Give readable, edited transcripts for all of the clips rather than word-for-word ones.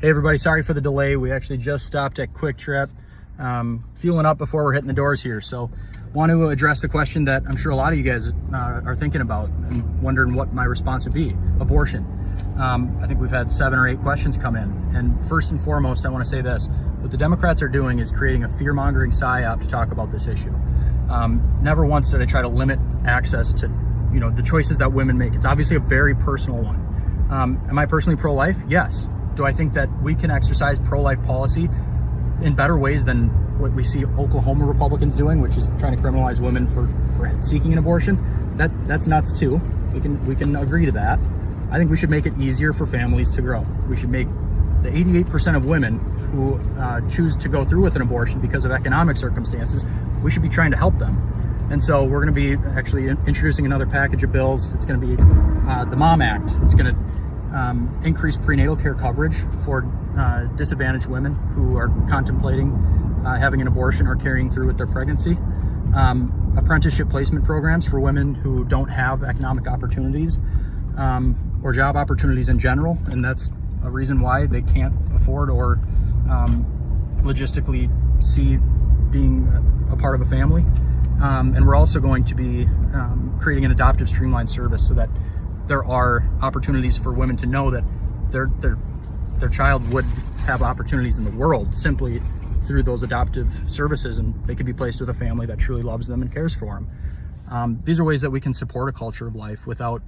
Hey everybody, sorry for the delay. We actually just stopped at Quick Trip, fueling up before we're hitting the doors here. So want to address the question that I'm sure a lot of you guys are thinking about and wondering what my response would be: abortion. I think we've had 7 or 8 questions come in. And first and foremost, I want to say this: what the Democrats are doing is creating a fear-mongering psyop to talk about this issue. Never once did I try to limit access to, the choices that women make. It's obviously a very personal one. Am I personally pro-life? Yes. Do I think that we can exercise pro-life policy in better ways than what we see Oklahoma Republicans doing, which is trying to criminalize women for seeking an abortion? That's nuts too. We can agree to that. I think we should make it easier for families to grow. We should make the 88% of women who choose to go through with an abortion because of economic circumstances, we should be trying to help them. And so we're going to be actually introducing another package of bills. It's going to be the Mom Act. It's going to increase prenatal care coverage for disadvantaged women who are contemplating having an abortion or carrying through with their pregnancy. Apprenticeship placement programs for women who don't have economic opportunities or job opportunities in general, and that's a reason why they can't afford or logistically see being a part of a family. And we're also going to be creating an adoptive streamlined service so that there are opportunities for women to know that their child would have opportunities in the world simply through those adoptive services, and they could be placed with a family that truly loves them and cares for them. These are ways that we can support a culture of life without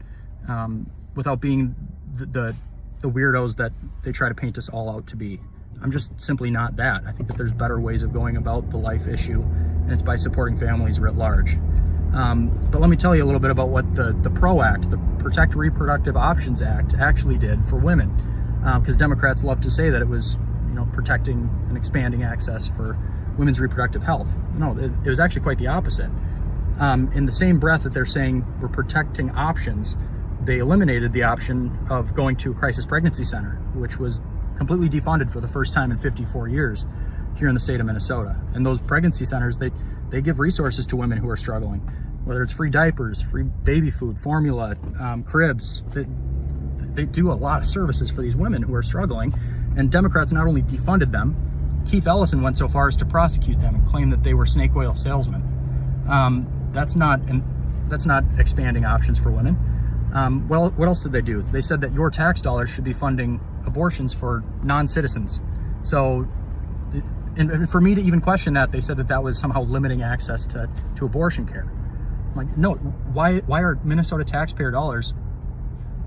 being the weirdos that they try to paint us all out to be. I'm just simply not that. I think that there's better ways of going about the life issue, and it's by supporting families writ large. But let me tell you a little bit about what the PRO Act, the Protect Reproductive Options Act, actually did for women. Because Democrats love to say that it was, protecting and expanding access for women's reproductive health. No, it was actually quite the opposite. In the same breath that they're saying we're protecting options, they eliminated the option of going to a crisis pregnancy center, which was completely defunded for the first time in 54 years here in the state of Minnesota. And those pregnancy centers, they give resources to women who are struggling, whether it's free diapers, free baby food, formula, cribs. They do a lot of services for these women who are struggling. And Democrats not only defunded them, Keith Ellison went so far as to prosecute them and claim that they were snake oil salesmen. That's not expanding options for women. Well, what else did they do? They said that your tax dollars should be funding abortions for non-citizens. So, and for me to even question that, they said that was somehow limiting access to abortion care. I'm like, no, why are Minnesota taxpayer dollars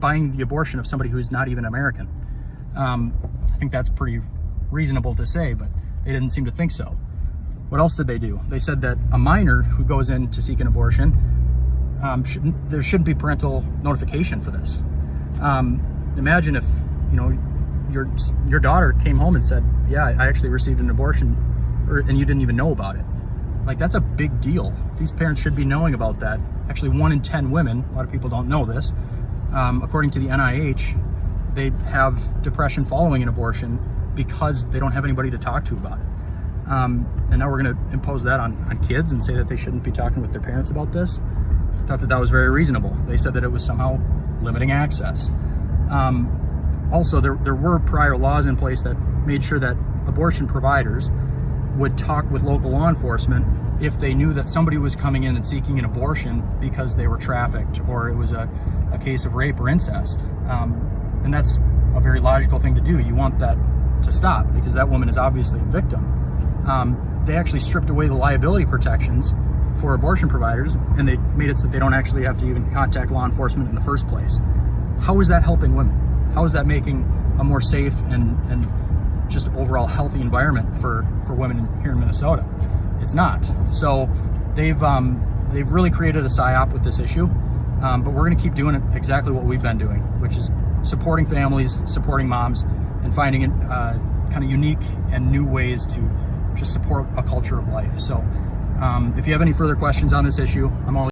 buying the abortion of somebody who's not even American? I think that's pretty reasonable to say, but they didn't seem to think so. What else did they do? They said that a minor who goes in to seek an abortion, there shouldn't be parental notification for this. Imagine if, your daughter came home and said, yeah, I actually received an abortion, and you didn't even know about it. Like, that's a big deal. These parents should be knowing about that. Actually, 1 in 10 women, a lot of people don't know this, according to the NIH, they have depression following an abortion because they don't have anybody to talk to about it. And now we're going to impose that on kids and say that they shouldn't be talking with their parents about this. I thought that was very reasonable. They said that it was somehow limiting access. Also, there were prior laws in place that made sure that abortion providers would talk with local law enforcement if they knew that somebody was coming in and seeking an abortion because they were trafficked or it was a case of rape or incest. And that's a very logical thing to do. You want that to stop because that woman is obviously a victim. They actually stripped away the liability protections for abortion providers, and they made it so they don't actually have to even contact law enforcement in the first place. How is that helping women? How is that making a more safe and just overall healthy environment for women here in Minnesota? It's not. So they've really created a psyop with this issue, but we're going to keep doing it exactly what we've been doing, which is supporting families, supporting moms, and finding kind of unique and new ways to just support a culture of life. So if you have any further questions on this issue, I'm always